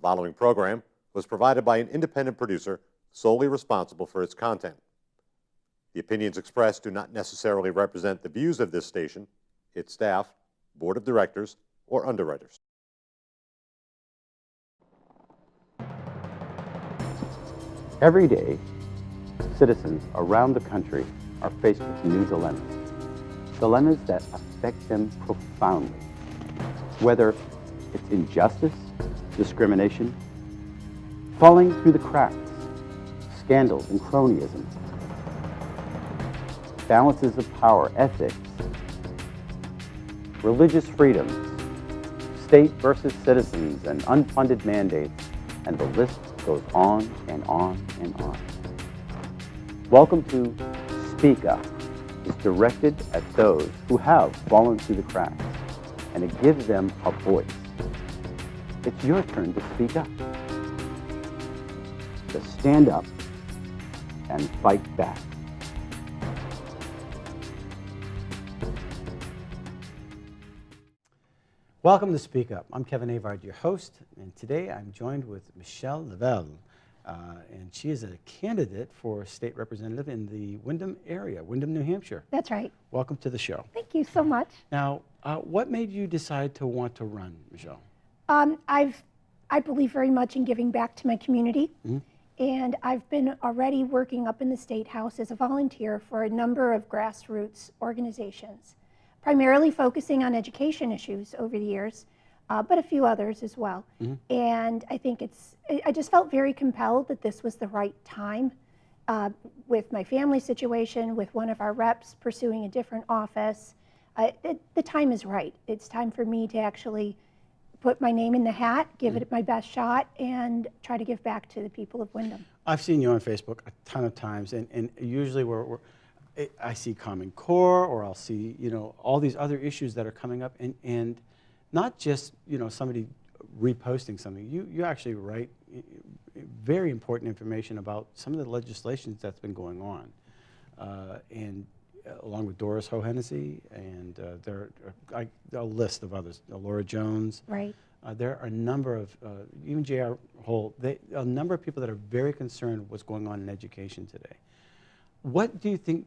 following program was provided by an independent producer solely responsible for its content. The opinions expressed do not necessarily represent the views of this station, its staff, board of directors, or underwriters. Every day, citizens around the country are faced with new dilemmas that affect them profoundly. Whether it's injustice, discrimination, falling through the cracks, scandals and cronyism, balances of power, ethics, religious freedoms, state versus citizens, and unfunded mandates, and the list goes on and on and on. Welcome to Speak Up. It's directed at those who have fallen through the cracks, and it gives them a voice. It's your turn to speak up, to stand up and fight back. Welcome to Speak Up. I'm Kevin Avard, your host, and today I'm joined with Michelle Levell, and she is a candidate for state representative in the Windham area, Windham, New Hampshire. That's right. Welcome to the show. Thank you so much. Now, what made you decide to want to run, Michelle? I believe very much in giving back to my community, and I've been already working up in the State House as a volunteer for a number of grassroots organizations, primarily focusing on education issues over the years, but a few others as well. And I think I just felt very compelled that this was the right time with my family situation, with one of our reps pursuing a different office. The time is right. It's time for me to actually put my name in the hat, give it my best shot, and try to give back to the people of Windham. I've seen you on Facebook a ton of times, and usually I see Common Core, or I'll see, all these other issues that are coming up, and not just, somebody reposting something. You actually write very important information about some of the legislation that's been going on, and along with Doris Ho-Hennessy, and there are a list of others, Laura Jones. Right. There are a number of, even J.R. Holt, a number of people that are very concerned with what's going on in education today. What do you think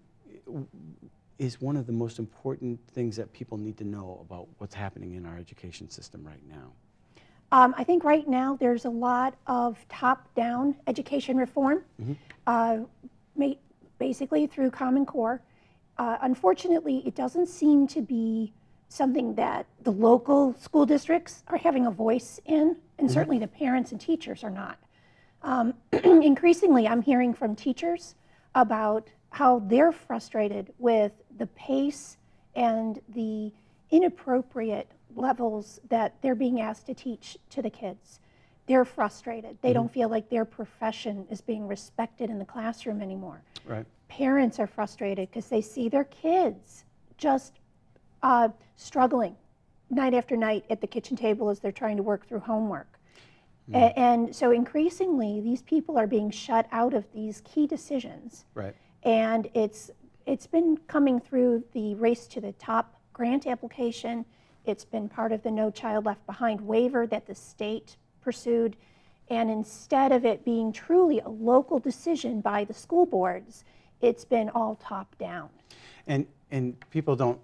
is one of the most important things that people need to know about what's happening in our education system right now? I think right now there's a lot of top-down education reform, basically through Common Core. Unfortunately, it doesn't seem to be something that the local school districts are having a voice in, and certainly the parents and teachers are not. Increasingly, I'm hearing from teachers about how they're frustrated with the pace and the inappropriate levels that they're being asked to teach to the kids. They're frustrated. They don't feel like their profession is being respected in the classroom anymore. Right. Parents are frustrated because they see their kids just struggling night after night at the kitchen table as they're trying to work through homework. And so increasingly, these people are being shut out of these key decisions. Right. And it's been coming through the Race to the Top grant application. It's been part of the No Child Left Behind waiver that the state pursued. And instead of it being truly a local decision by the school boards, it's been all top down. And people don't,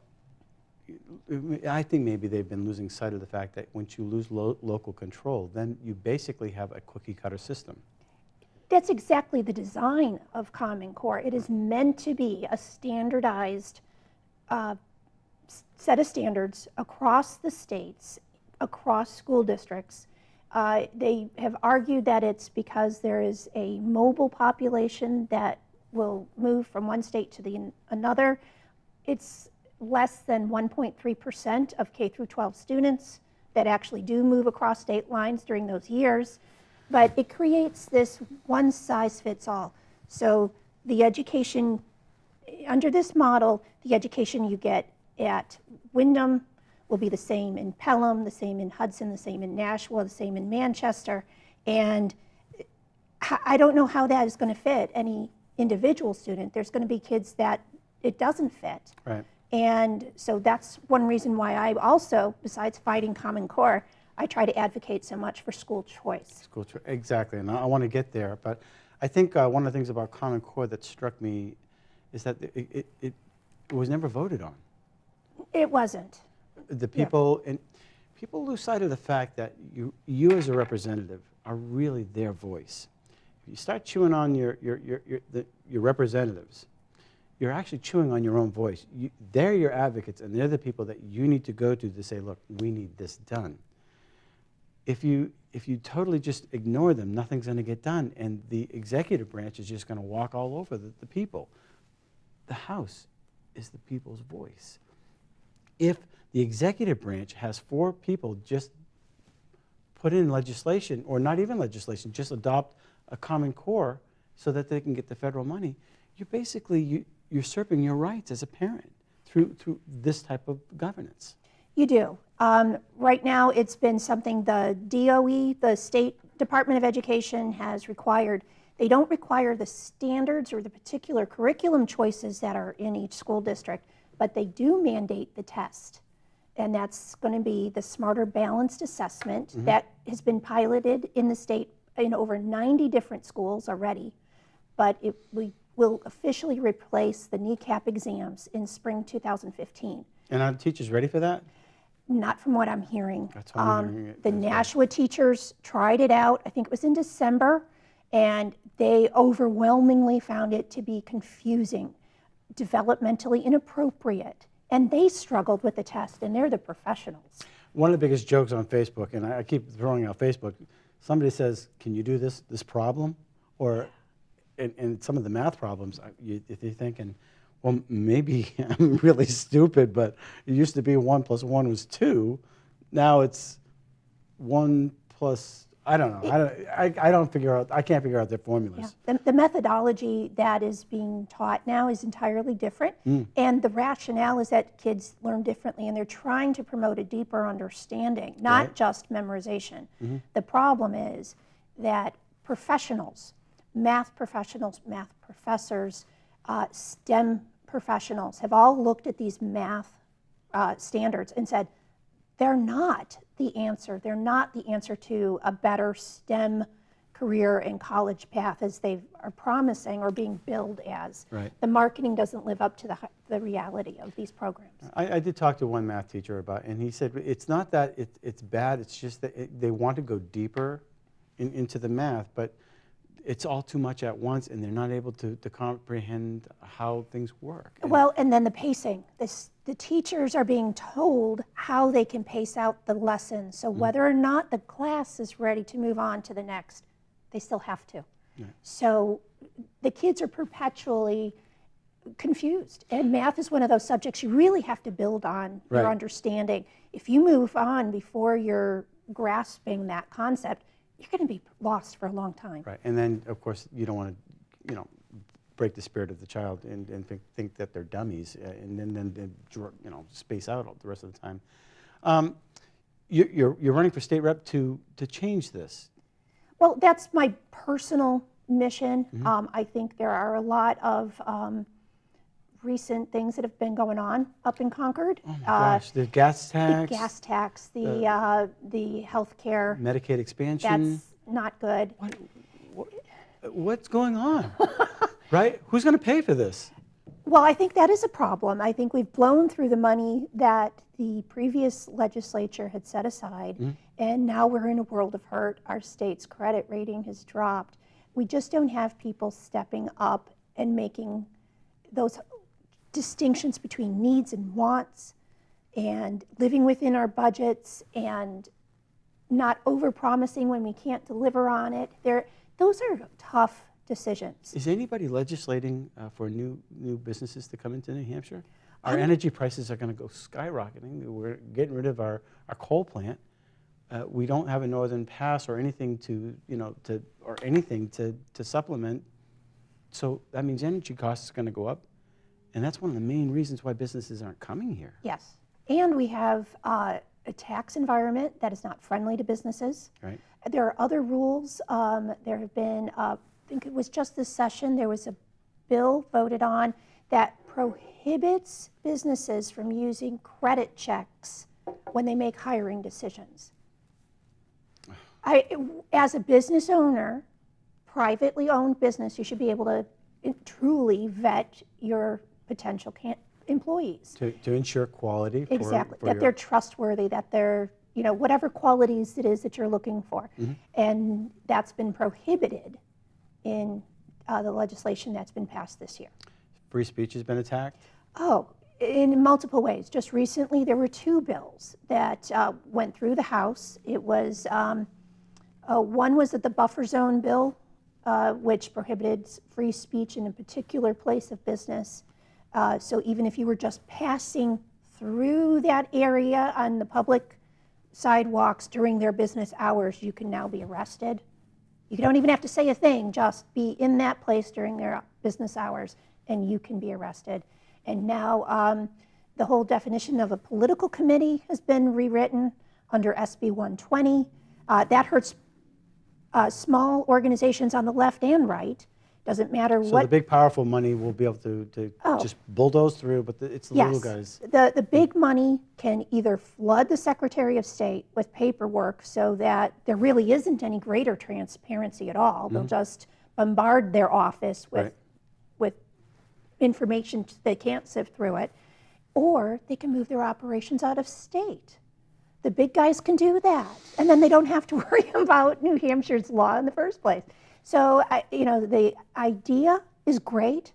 I think maybe they've been losing sight of the fact that once you lose local control, then you basically have a cookie cutter system. That's exactly the design of Common Core. It is meant to be a standardized set of standards across the states, across school districts. They have argued that it's because there is a mobile population that will move from one state to another. It's less than 1.3% of K through 12 students that actually do move across state lines during those years. But it creates this one size fits all. So the education, under this model, the education you get at Windham will be the same in Pelham, the same in Hudson, the same in Nashua, the same in Manchester. And I don't know how that is going to fit any individual student. There's going to be kids that it doesn't fit. Right. And so that's one reason why I also, besides fighting Common Core, I try to advocate so much for school choice. School choice, exactly, and I want to get there. But I think one of the things about Common Core that struck me is that it was never voted on. It wasn't. The people, and people lose sight of the fact that you as a representative are really their voice. If you start chewing on your representatives, you're actually chewing on your own voice. They're your advocates, and they're the people that you need to go to say, look, we need this done. If you totally just ignore them, nothing's going to get done, and the executive branch is just going to walk all over the people. The House is the people's voice. If the executive branch has 4 people just put in legislation, or not even legislation, just adopt a Common Core so that they can get the federal money, you're basically usurping your rights as a parent through this type of governance. You do. Right now, it's been something the DOE, the State Department of Education, has required. They don't require the standards or the particular curriculum choices that are in each school district, but they do mandate the test. And that's going to be the Smarter Balanced Assessment that has been piloted in the state in over 90 different schools already. But we will officially replace the kneecap exams in spring 2015. And are the teachers ready for that? Not from what I'm hearing. That's what I'm hearing. The Nashua teachers tried it out, I think it was in December, and they overwhelmingly found it to be confusing, developmentally inappropriate, and they struggled with the test, and they're the professionals. One of the biggest jokes on Facebook, and I keep throwing out Facebook, somebody says, can you do this problem? Or, and some of the math problems, if you're thinking, well, maybe I'm really stupid, but it used to be 1 + 1 was 2. Now it's 1 plus, I don't know. I don't figure out, I can't figure out their formulas. Yeah. The methodology that is being taught now is entirely different. And the rationale is that kids learn differently, and they're trying to promote a deeper understanding, not just memorization. The problem is that professionals, math professors, STEM professionals have all looked at these math standards and said, they're not the answer. They're not the answer to a better STEM career and college path as they are promising or being billed as. Right. The marketing doesn't live up to the reality of these programs. I did talk to one math teacher about, and he said it's not that it's bad, it's just that they want to go deeper into the math, but it's all too much at once, and they're not able to comprehend how things work. Well, and then the pacing. The teachers are being told how they can pace out the lesson. So whether or not the class is ready to move on to the next, they still have to. So the kids are perpetually confused. And math is one of those subjects you really have to build on your understanding. If you move on before you're grasping that concept, you're going to be lost for a long time. Right, and then of course you don't want to, break the spirit of the child and think that they're dummies, and then space out the rest of the time. You're running for state rep to change this. Well, that's my personal mission. I think there are a lot of recent things that have been going on up in Concord. Oh my gosh, the gas tax. The gas tax, the health care. Medicaid expansion. That's not good. What's going on? Right? Who's going to pay for this? Well, I think that is a problem. I think we've blown through the money that the previous legislature had set aside, and now we're in a world of hurt. Our state's credit rating has dropped. We just don't have people stepping up and making those distinctions between needs and wants, and living within our budgets, and not over-promising when we can't deliver on it. Those are tough decisions. Is anybody legislating for new businesses to come into New Hampshire? Our energy prices are going to go skyrocketing. We're getting rid of our coal plant. We don't have a Northern Pass or anything to supplement. So that means energy costs are going to go up, and that's one of the main reasons why businesses aren't coming here. Yes, and we have a tax environment that is not friendly to businesses. Right. There are other rules. There have been, I think it was just this session, there was a bill voted on that prohibits businesses from using credit checks when they make hiring decisions. As a business owner, privately owned business, you should be able to truly vet your potential employees. To ensure quality. Exactly, For that they're trustworthy, that they're, whatever qualities it is that you're looking for. And that's been prohibited in the legislation that's been passed this year. Free speech has been attacked? Oh, in multiple ways. Just recently, there were 2 bills that went through the House. It was, one was the buffer zone bill, which prohibited free speech in a particular place of business. So even if you were just passing through that area on the public sidewalks during their business hours, you can now be arrested. You don't even have to say a thing, just be in that place during their business hours and you can be arrested. And now the whole definition of a political committee has been rewritten under SB 120. That hurts small organizations on the left and right. Doesn't matter So what. the big powerful money will be able to just bulldoze through, but it's the little guys. The big money can either flood the Secretary of State with paperwork so that there really isn't any greater transparency at all. They'll just bombard their office with information they can't sift through it, or they can move their operations out of state. The big guys can do that, and then they don't have to worry about New Hampshire's law in the first place. So, the idea is great,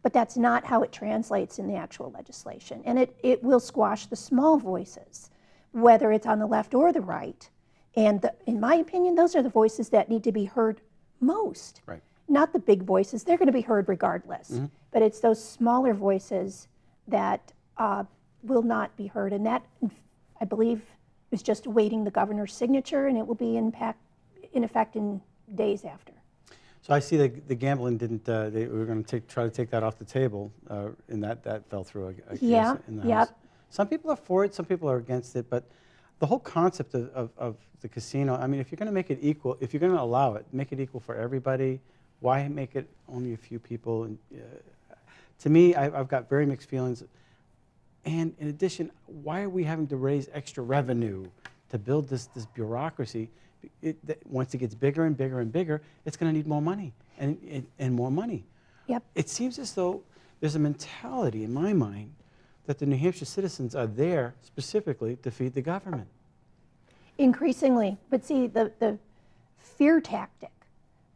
but that's not how it translates in the actual legislation. And it will squash the small voices, whether it's on the left or the right. And in my opinion, those are the voices that need to be heard most. Right. Not the big voices. They're going to be heard regardless. But it's those smaller voices that will not be heard. And that, I believe, is just awaiting the governor's signature, and it will be in effect in days after. So I see the gambling didn't, they were going to try to take that off the table, and that fell through, I guess, in the House. Some people are for it, some people are against it, but the whole concept of the casino, I mean, if you're going to make it equal, if you're going to allow it, make it equal for everybody. Why make it only a few people? And to me, I've got very mixed feelings. And in addition, why are we having to raise extra revenue to build this bureaucracy? Once it gets bigger and bigger and bigger, it's going to need more money and more money. Yep. It seems as though there's a mentality in my mind that the New Hampshire citizens are there specifically to feed the government. Increasingly. But see, the fear tactic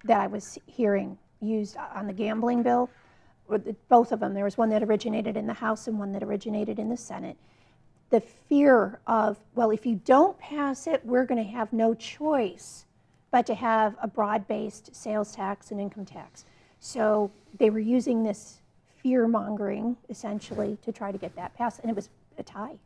that I was hearing used on the gambling bill, both of them, there was one that originated in the House and one that originated in the Senate. The fear of, well, if you don't pass it, we're going to have no choice but to have a broad-based sales tax and income tax. So they were using this fear-mongering, essentially, to try to get that passed, and it was a tie.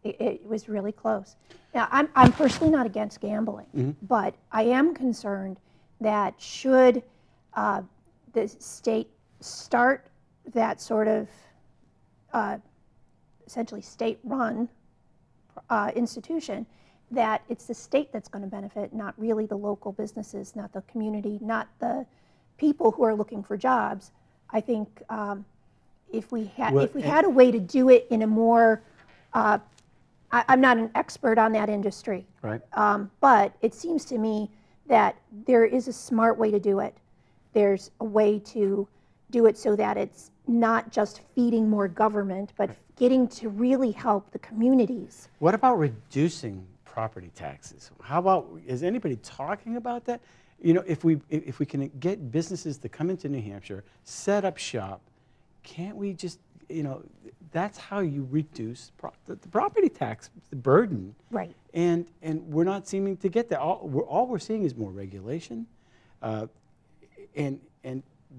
It was really close. Now, I'm personally not against gambling, but I am concerned that should the state start that sort of essentially state-run institution, that it's the state that's going to benefit, not really the local businesses, not the community, not the people who are looking for jobs. I think if we had a way to do it in a more, I'm not an expert on that industry, Right. But it seems to me that there is a smart way to do it. There's a way to do it so that it's not just feeding more government, but getting to really help the communities. What about reducing property taxes? How about, is anybody talking about that? You know, if we can get businesses to come into New Hampshire, set up shop, can't we just, that's how you reduce the property tax, the burden. Right. And we're not seeming to get that. All we're seeing is more regulation, and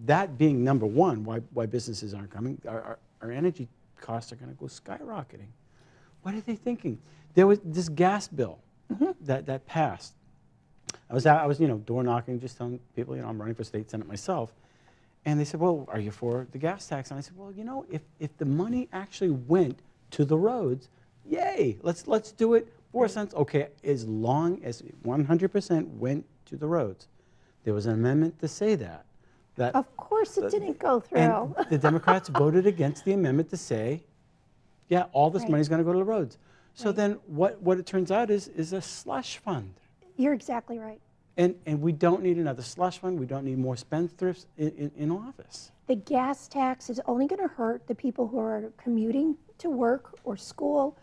that being number one, why businesses aren't coming. Our energy costs are going to go skyrocketing. What are they thinking? There was this gas bill that passed. I was door knocking, just telling people, I'm running for state senate myself. And they said, well, are you for the gas tax? And I said, well, if the money actually went to the roads, yay, let's do it 4 cents. Okay, as long as 100% went to the roads. There was an amendment to say that. Of course it didn't go through. And the Democrats voted against the amendment to say, yeah, all this money is going to go to the roads. So then what it turns out is a slush fund. You're exactly right. And we don't need another slush fund. We don't need more spendthrifts in office. The gas tax is only going to hurt the people who are commuting to work or school,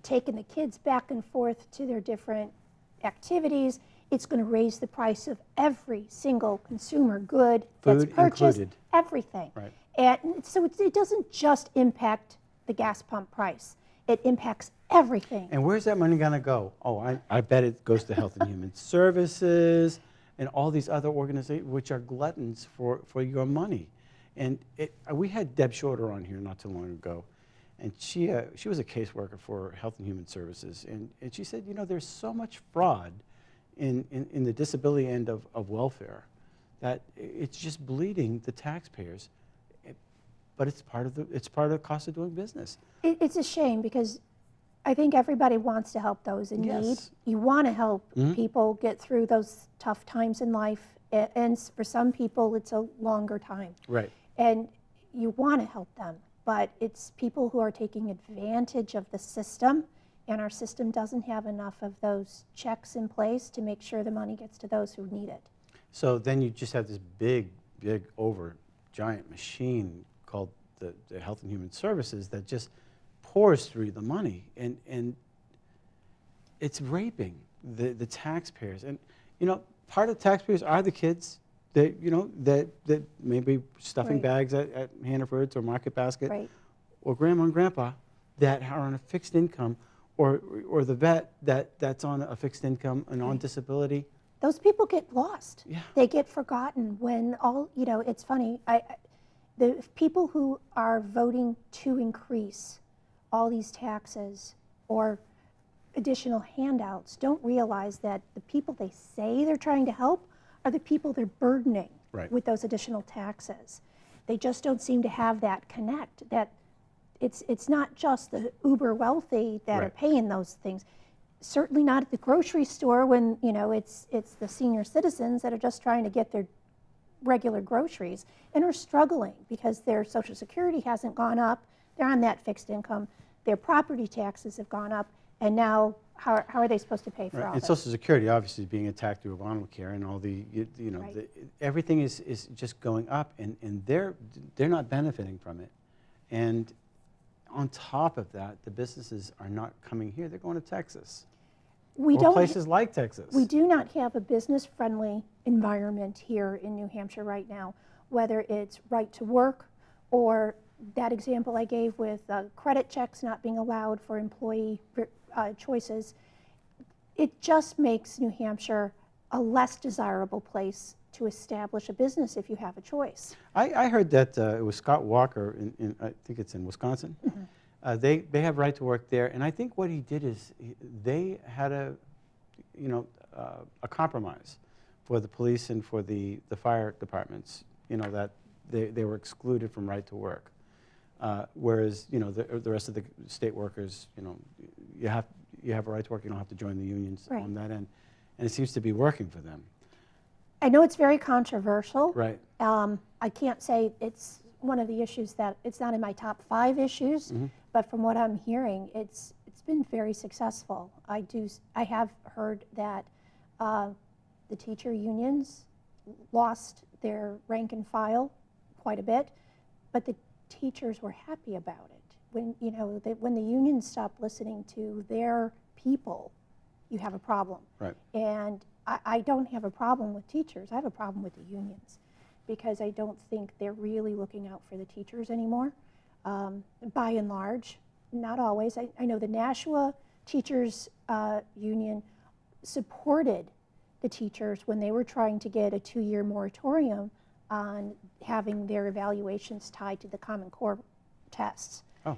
taking the kids back and forth to their different activities. It's going to raise the price of every single consumer good that's Food purchased, included. everything. Right. And so it doesn't just impact the gas pump price. It impacts everything. And where's that money going to go? Oh, I bet it goes to Health and Human Services and all these other organizations which are gluttons for your money. And we had Deb Shorter on here not too long ago, and she was a caseworker for Health and Human Services, and she said, you know, there's so much fraud in the disability end of welfare that it's just bleeding the taxpayers. But it's part of the cost of doing business. It's a shame because I think everybody wants to help those in need. You want to help people get through those tough times in life, and for some people it's a longer time. Right. And you want to help them, but it's people who are taking advantage of the system, and our system doesn't have enough of those checks in place to make sure the money gets to those who need it. So then you just have this big giant machine called the Health and Human Services that just pours through the money, and it's raping the taxpayers. And you know, part of the taxpayers are the kids that maybe stuffing Right. bags at Hannaford's or Market Basket, Right. or grandma and grandpa that are on a fixed income, or the vet that's on a fixed income and on disability. Those people get lost. Yeah. They get forgotten when it's funny. The people who are voting to increase all these taxes or additional handouts don't realize that the people they say they're trying to help are the people they're burdening Right. with those additional taxes. They just don't seem to have that connect, that it's not just the uber wealthy that are Right. paying those things. Certainly not at the grocery store when it's the senior citizens that are just trying to get their regular groceries and are struggling because their Social Security hasn't gone up. They're on that fixed income. Their property taxes have gone up, and now how are they supposed to pay for Right. all And this? Social Security obviously is being attacked through Obamacare and all the Right. everything is just going up, and they're not benefiting from it. And on top of that, the businesses are not coming here; they're going to Texas We or don't. places like Texas. We do not have a business-friendly environment here in New Hampshire right now, whether it's right to work or that example I gave with credit checks not being allowed for employee choices. It just makes New Hampshire a less desirable place to establish a business if you have a choice. I heard that it was Scott Walker in I think it's in Wisconsin. They have right to work there, and I think what he did is they had a compromise for the police and for the fire departments. That they were excluded from right to work, whereas the rest of the state workers, you have a right to work. You don't have to join the unions Right. on that end, and it seems to be working for them. I know it's very controversial. Right. I can't say it's one of the issues that it's not in my top 5 issues, but from what I'm hearing, it's been very successful. I have heard that the teacher unions lost their rank and file quite a bit, but the teachers were happy about it. When the unions stop listening to their people, you have a problem. Right. And I don't have a problem with teachers. I have a problem with the unions because I don't think they're really looking out for the teachers anymore. By and large, not always. I know the Nashua Teachers Union supported the teachers when they were trying to get a 2-year moratorium on having their evaluations tied to the Common Core tests. Oh.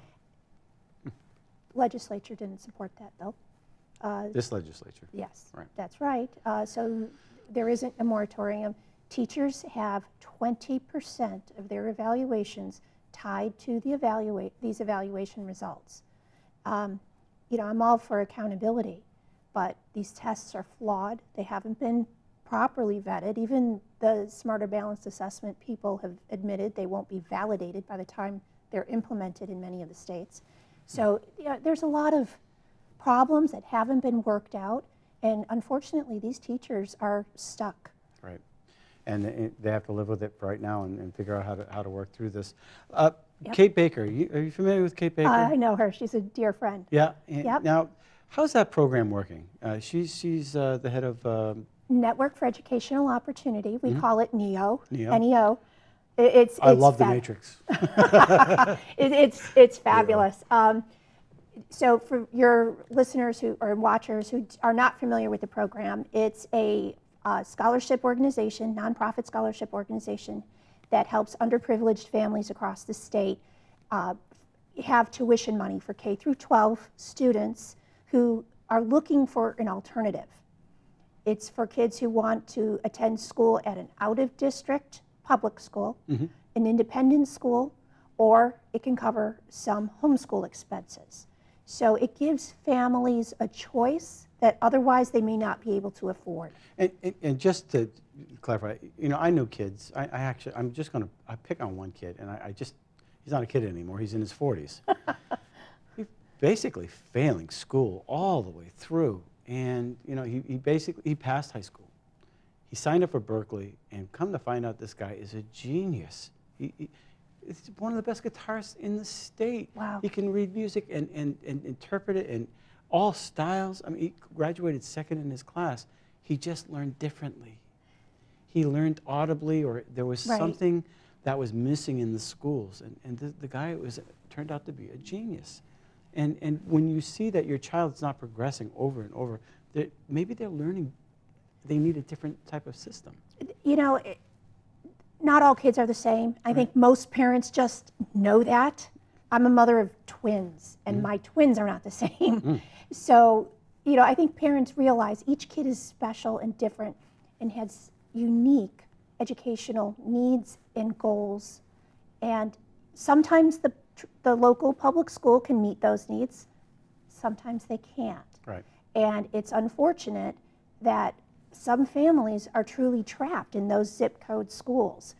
Legislature didn't support that, though. This legislature. Yes, Right. that's right. So there isn't a moratorium. Teachers have 20% of their evaluations tied to these evaluation results. I'm all for accountability, but these tests are flawed. They haven't been properly vetted. Even the Smarter Balanced Assessment people have admitted they won't be validated by the time they're implemented in many of the states. So there's a lot of problems that haven't been worked out, And unfortunately, these teachers are stuck. Right. And they have to live with it right now and figure out how to work through this. Yep. Kate Baker, are you familiar with Kate Baker? I know her. She's a dear friend. Yeah. Yep. Now, how's that program working? She's the head of... Network for Educational Opportunity. We call it NEO. NEO. NEO. I love the Matrix. It's fabulous. So for your listeners or watchers who are not familiar with the program, it's a scholarship organization, nonprofit scholarship organization that helps underprivileged families across the state have tuition money for K through 12 students who are looking for an alternative. It's for kids who want to attend school at an out-of-district public school, an independent school, or it can cover some homeschool expenses. So it gives families a choice that otherwise they may not be able to afford. And just to clarify, I know kids. I'm just going to pick on one kid, and he's not a kid anymore. He's in his 40s. He's basically failing school all the way through. And he passed high school. He signed up for Berkeley, and come to find out, this guy is a genius. He's one of the best guitarists in the state. Wow. He can read music and interpret it in all styles. I mean, he graduated second in his class. He just learned differently. He learned audibly, or there was something that was missing in the schools. And the guy turned out to be a genius. And when you see that your child's not progressing over and over, maybe they're learning, they need a different type of system. Not all kids are the same. I think most parents just know that. I'm a mother of twins, and my twins are not the same. So, I think parents realize each kid is special and different and has unique educational needs and goals. And sometimes the local public school can meet those needs. Sometimes they can't. Right. And it's unfortunate that some families are truly trapped in those zip code schools.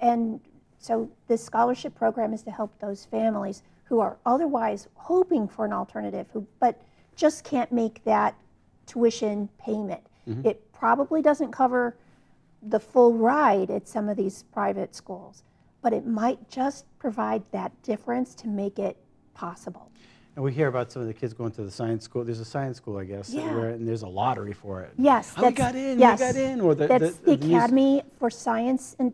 And so this scholarship program is to help those families who are otherwise hoping for an alternative, but just can't make that tuition payment. It probably doesn't cover the full ride at some of these private schools, but it might just provide that difference to make it possible. And we hear about some of the kids going to the science school. There's a science school, I guess, and there's a lottery for it. Yes. We got in, yes, we got in. Or that's the Academy for Science and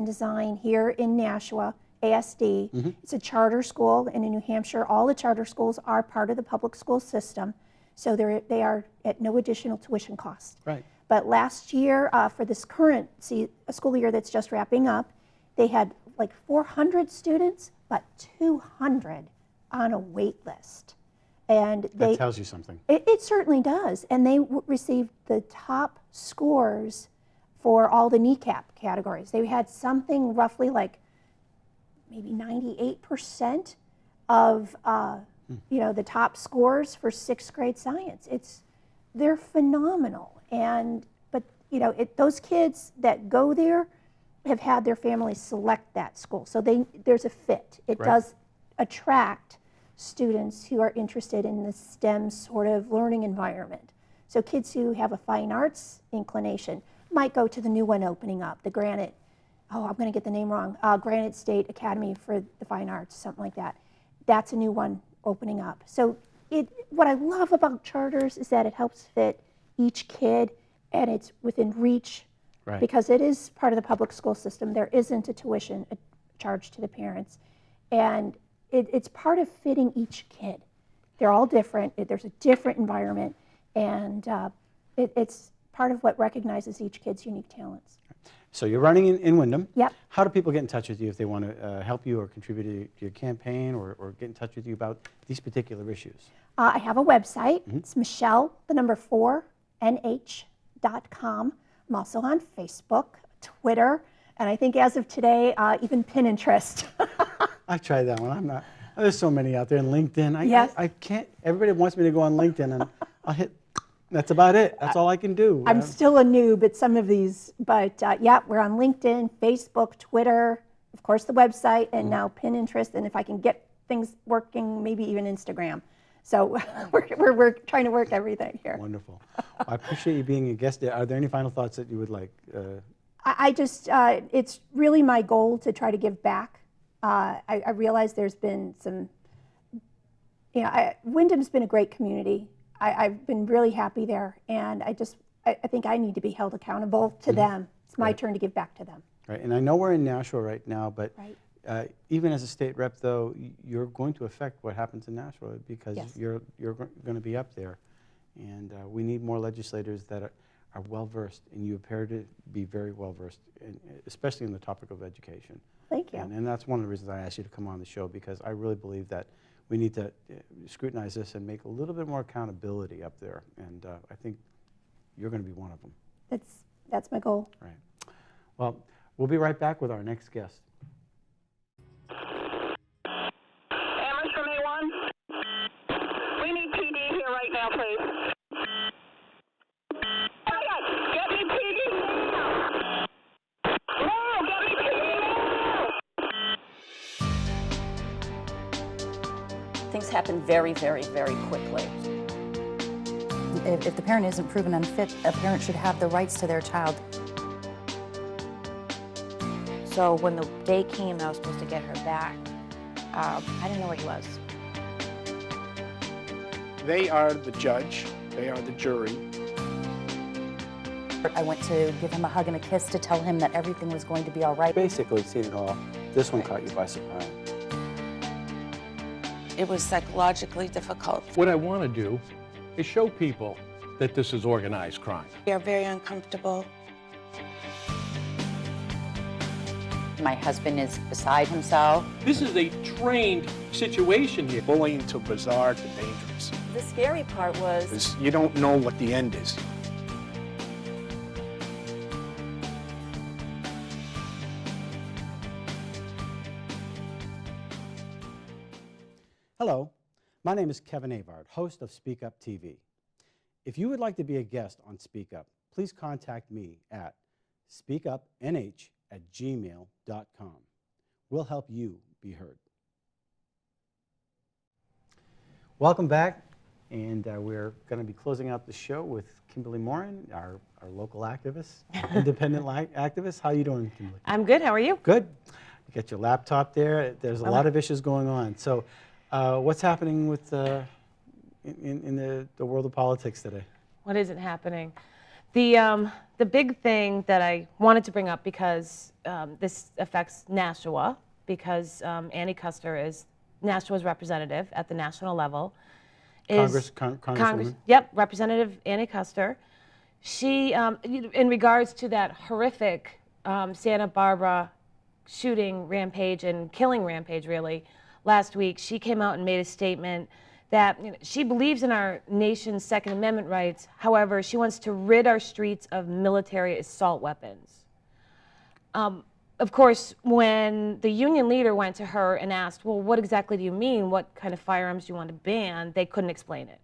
Design here in Nashua, ASD. It's a charter school, and in New Hampshire, all the charter schools are part of the public school system, so they are at no additional tuition cost. Right. But last year, for this current school year that's just wrapping up, they had like 400 students, but 200 on a wait list. And that tells you something. It certainly does. And they received the top scores for all the kneecap categories. They had something roughly like maybe 98% of the top scores for 6th grade science. They're phenomenal. But those kids that go there have had their families select that school. So there's a fit. It does attract students who are interested in the STEM sort of learning environment. So kids who have a fine arts inclination might go to the new one opening up, the Granite, I'm going to get the name wrong, Granite State Academy for the Fine Arts, something like that. That's a new one opening up. So what I love about charters is that it helps fit each kid, and it's within reach. Right. Because it is part of the public school system. There isn't a tuition charge to the parents. And it's part of fitting each kid. They're all different. There's a different environment. And it's part of what recognizes each kid's unique talents. So you're running in Windham. Yep. How do people get in touch with you if they want to help you or contribute to your campaign or get in touch with you about these particular issues? I have a website. It's Michelle4nh.com. I'm also on Facebook, Twitter, and I think as of today, even Pinterest. I tried that one. I'm not. There's so many out there, and LinkedIn. Yes. I can't. Everybody wants me to go on LinkedIn, and I'll hit. That's about it. That's all I can do. I'm still a noob at some of these, but we're on LinkedIn, Facebook, Twitter, of course the website, and now Pinterest, and if I can get things working, maybe even Instagram. So we're trying to work everything here. Wonderful. I appreciate you being a guest. Are there any final thoughts that you would like? I just, it's really my goal to try to give back. I realize there's been some, Wyndham's been a great community. I've been really happy there, and I think I need to be held accountable to them. It's my turn to give back to them. Right, and I know we're in Nashua right now, but Right. Even as a state rep, though, you're going to affect what happens in Nashua because Yes. you're going to be up there, and we need more legislators that are well versed, and you appear to be very well versed, especially in the topic of education. Thank you. And that's one of the reasons I asked you to come on the show, because I really believe that we need to scrutinize this and make a little bit more accountability up there, and I think you're going to be one of them. That's my goal. Right. Well, we'll be right back with our next guest. Amherst from A1. We need PD here right now, please. Get me PD now! No, get me PD now! Things happen very, very, very quickly. If the parent isn't proven unfit, a parent should have the rights to their child. So when the day came I was supposed to get her back, I didn't know where he was. They are the judge, they are the jury. I went to give him a hug and a kiss to tell him that everything was going to be all right. Basically, seen it all. This one caught you by surprise. It was psychologically difficult. What I want to do is show people that this is organized crime. We are very uncomfortable. My husband is beside himself. This is a trained situation here. Bullying to bizarre to dangerous. The scary part was, Because you don't know what the end is. Hello, my name is Kevin Avard, host of Speak Up TV. If you would like to be a guest on Speak Up, please contact me at speakupnh@gmail.com. We'll help you be heard. Welcome back, and we're going to be closing out the show with Kimberly Morin, our local activist, independent activist. How are you doing, Kimberly? I'm good. How are you? Good. You got your laptop there. There's a lot of issues going on. So what's happening with in the world of politics today? What isn't happening? The big thing that I wanted to bring up, because this affects Nashua, because Annie Custer is Nashua's representative at the national level. Congresswoman? Yep, Representative Annie Custer. She, in regards to that horrific Santa Barbara shooting rampage and killing rampage, really, last week, she came out and made a statement that she believes in our nation's Second Amendment rights. However, she wants to rid our streets of military assault weapons. Of course, when the union leader went to her and asked, well, what exactly do you mean? What kind of firearms do you want to ban? They couldn't explain it.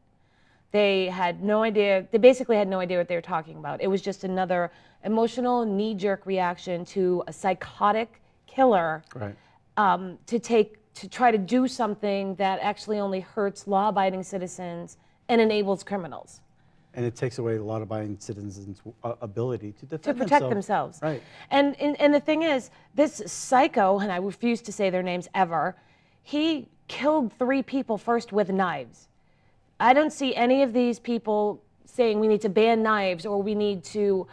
They had no idea. They basically had no idea what they were talking about. It was just another emotional, knee-jerk reaction to a psychotic killer, Right. to try to do something that actually only hurts law-abiding citizens and enables criminals. And it takes away a lot of abiding citizens' ability to defend To protect themselves. Right. And the thing is, this psycho, and I refuse to say their names ever, he killed 3 people first with knives. I don't see any of these people saying we need to ban knives or we need to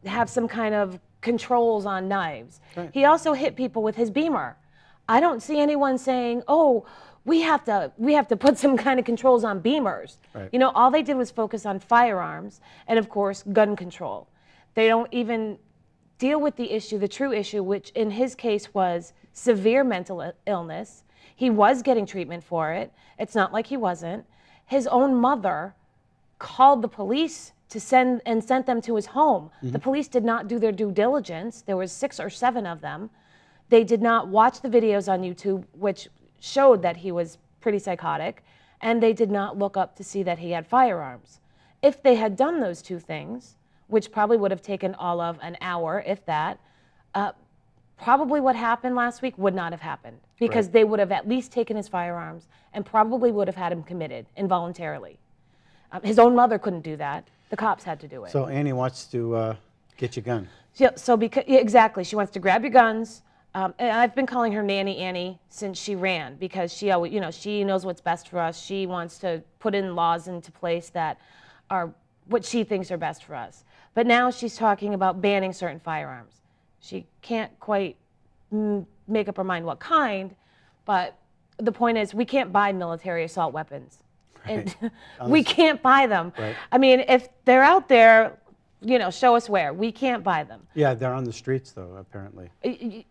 have some kind of controls on knives. Right. He also hit people with his Beamer. I don't see anyone saying, oh, we have to put some kind of controls on Beamers. Right. You know, all they did was focus on firearms and, of course, gun control. They don't even deal with the issue, the true issue, which in his case was severe mental illness. He was getting treatment for it. It's not like he wasn't. His own mother called the police to sent them to his home. Mm-hmm. The police did not do their due diligence. There was 6 or 7 of them. They did not watch the videos on YouTube, which showed that he was pretty psychotic, and they did not look up to see that he had firearms. If they had done those 2 things, which probably would have taken all of an hour, if that, probably what happened last week would not have happened because Right. they would have at least taken his firearms and probably would have had him committed involuntarily. His own mother couldn't do that. The cops had to do it. So Annie wants to get your gun. So because, yeah, exactly, she wants to grab your guns. And I've been calling her Nanny Annie since she ran because she always, she knows what's best for us. She wants to put in laws into place that are what she thinks are best for us. But now she's talking about banning certain firearms. She can't quite make up her mind what kind, but the point is we can't buy military assault weapons. Right. And we can't buy them. Right. I mean, if they're out there, show us where. We can't buy them. Yeah, they're on the streets, though, apparently.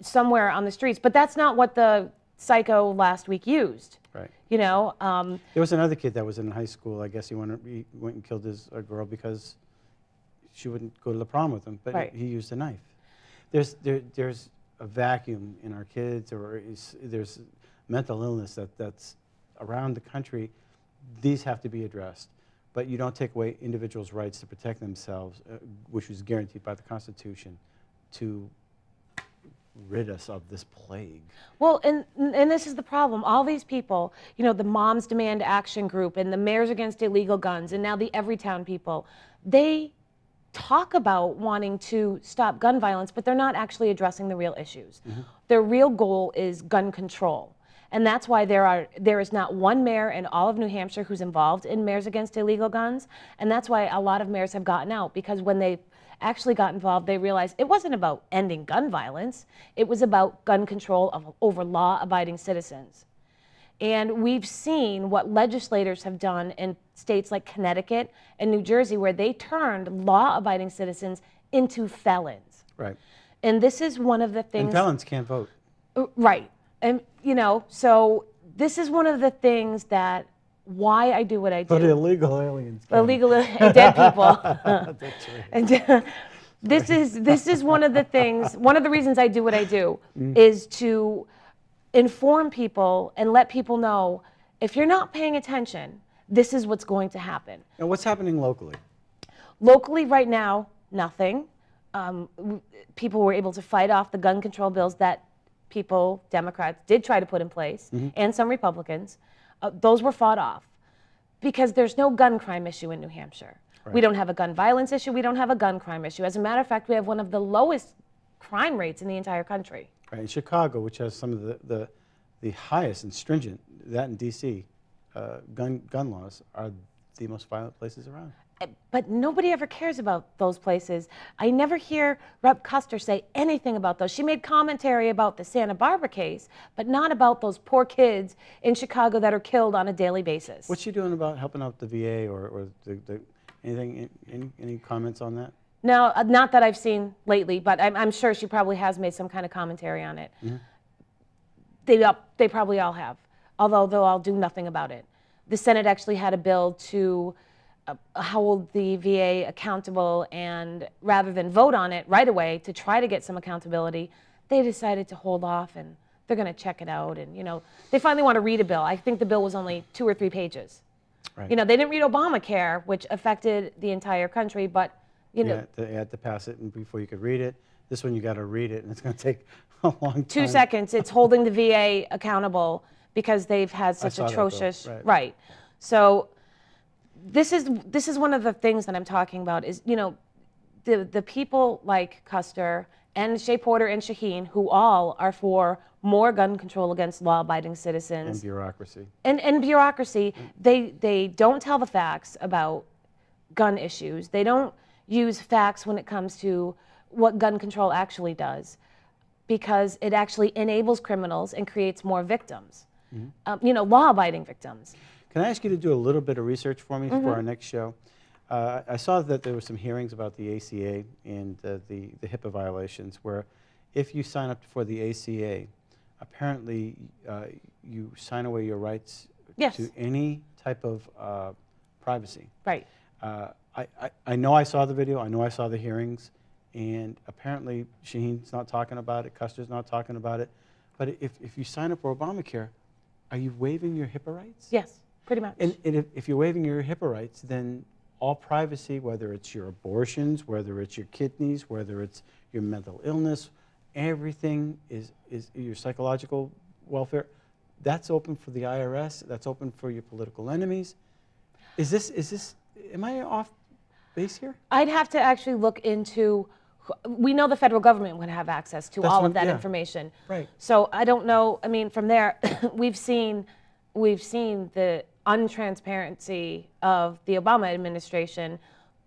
Somewhere on the streets. But that's not what the psycho last week used. Right. There was another kid that was in high school. I guess he went and killed a girl because she wouldn't go to the prom with him, but Right. he used a knife. There's a vacuum in our kids, or there's mental illness that's around the country. These have to be addressed. But you don't take away individuals' rights to protect themselves, which was guaranteed by the Constitution, to rid us of this plague. Well, and this is the problem. All these people, the Moms Demand Action Group and the Mayors Against Illegal Guns and now the Everytown people, they talk about wanting to stop gun violence, but they're not actually addressing the real issues. Mm-hmm. Their real goal is gun control. And that's why there is not one mayor in all of New Hampshire who's involved in Mayors Against Illegal Guns. And that's why a lot of mayors have gotten out, because when they actually got involved, they realized it wasn't about ending gun violence. It was about gun control over law-abiding citizens. And we've seen what legislators have done in states like Connecticut and New Jersey, where they turned law-abiding citizens into felons. Right. And this is one of the things... And felons can't vote. Right. And, so this is one of the things that, why I do what I do. But illegal aliens can. Illegal dead people. That's right. And this is one of the things, one of the reasons I do what I do is to inform people and let people know, if you're not paying attention, this is what's going to happen. And what's happening locally? Locally right now, nothing. People were able to fight off the gun control bills that Democrats did try to put in place, and some Republicans. Those were fought off because there's no gun crime issue in New Hampshire. Right. We don't have a gun violence issue. We don't have a gun crime issue. As a matter of fact, we have one of the lowest crime rates in the entire country. Right. In Chicago, which has some of the highest and stringent, that in D.C., gun laws are the most violent places around. But nobody ever cares about those places. I never hear Rep. Custer say anything about those. She made commentary about the Santa Barbara case, but not about those poor kids in Chicago that are killed on a daily basis. What's she doing about helping out the VA or anything? Any comments on that? No, not that I've seen lately, but I'm sure she probably has made some kind of commentary on it. They probably all have, although they'll all do nothing about it. The Senate actually had a bill to hold the VA accountable, and rather than vote on it right away to try to get some accountability, they decided to hold off, and they're going to check it out. And they finally want to read a bill. I think the bill was only 2 or 3 pages. Right. They didn't read Obamacare, which affected the entire country, but Yeah, they had to pass it, and before you could read it. This one you got to read it, and it's going to take a long time. 2 seconds. It's holding the VA accountable because they've had such saw that atrocious bill, right. So this is one of the things that I'm talking about is the people like Custer and Shea Porter and Shaheen, who all are for more gun control against law-abiding citizens. And bureaucracy. And bureaucracy. They don't tell the facts about gun issues. They don't use facts when it comes to what gun control actually does, because it actually enables criminals and creates more victims, law-abiding victims. Can I ask you to do a little bit of research for me for our next show? I saw that there were some hearings about the ACA and the HIPAA violations, where if you sign up for the ACA, apparently you sign away your rights to any type of privacy. Right. I know I saw the video, I know I saw the hearings, and apparently Shaheen's not talking about it, Custer's not talking about it, but if you sign up for Obamacare, are you waiving your HIPAA rights? Yes, pretty much. And if you're waiving your HIPAA rights, then all privacy, whether it's your abortions, whether it's your kidneys, whether it's your mental illness, everything is your psychological welfare, that's open for the IRS, that's open for your political enemies. Am I off base here? I'd have to actually look into, we know the federal government would have access to all of that information. Right. So I don't know, I mean, from there, we've seen the untransparency of the Obama administration,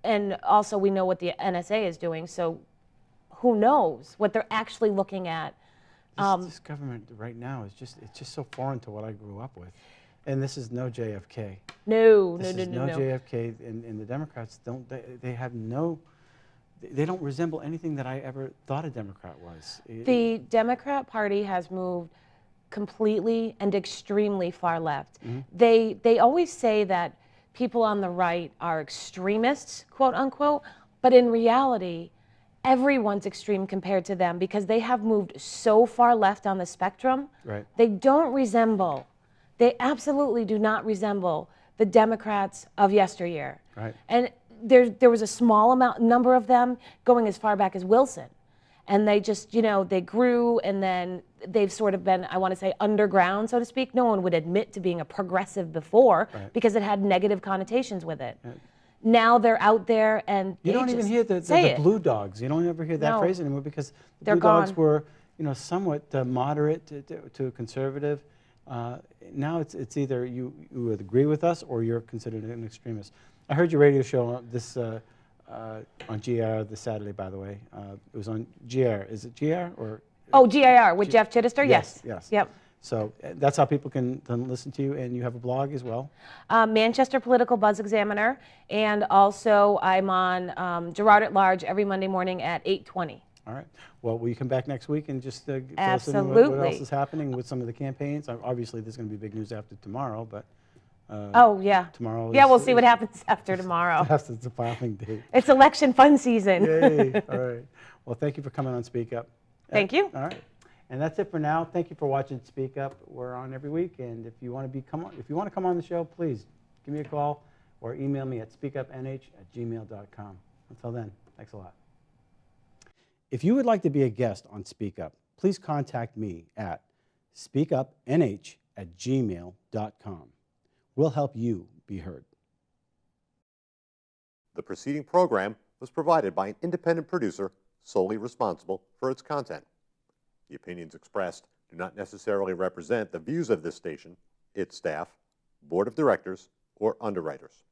and also we know what the NSA is doing, so who knows what they're actually looking at. This government right now is it's just so foreign to what I grew up with. And this is no JFK. No. JFK, and the Democrats they don't resemble anything that I ever thought a Democrat was. The Democrat Party has moved completely and extremely far left. They always say that people on the right are extremists, quote unquote, but in reality, everyone's extreme compared to them because they have moved so far left on the spectrum. Right. They absolutely do not resemble the Democrats of yesteryear. Right. And there was a small number of them going as far back as Wilson. And they just, they grew, and then they've sort of been, I want to say, underground, so to speak. No one would admit to being a progressive before because it had negative connotations with it. Now they're out there, and you don't even hear the blue dogs. You don't ever hear that phrase anymore because the blue dogs were, somewhat moderate to conservative. Now it's either you would agree with us or you're considered an extremist. I heard your radio show this on GR this Saturday, by the way. It was on GR. Is it GR or? Oh, GIR with Jeff Chittister? Yes. Yep. So that's how people can listen to you, and you have a blog as well? Manchester Political Buzz Examiner, and also I'm on Gerard at Large every Monday morning at 8:20. All right. Well, will you come back next week and just fill us in Absolutely. what else is happening with some of the campaigns? Obviously, there's going to be big news after tomorrow, but tomorrow. Yeah, we'll see what happens after tomorrow. After the filing date. It's election fun season. Yay! All right. Well, thank you for coming on Speak Up. Thank you. All right. And that's it for now. Thank you for watching Speak Up. We're on every week, and if you want to come on the show, please give me a call or email me at speakupnh@gmail.com. Until then, thanks a lot. If you would like to be a guest on Speak Up, please contact me at speakupnh@gmail.com. We'll help you be heard. The preceding program was provided by an independent producer solely responsible for its content. The opinions expressed do not necessarily represent the views of this station, its staff, board of directors, or underwriters.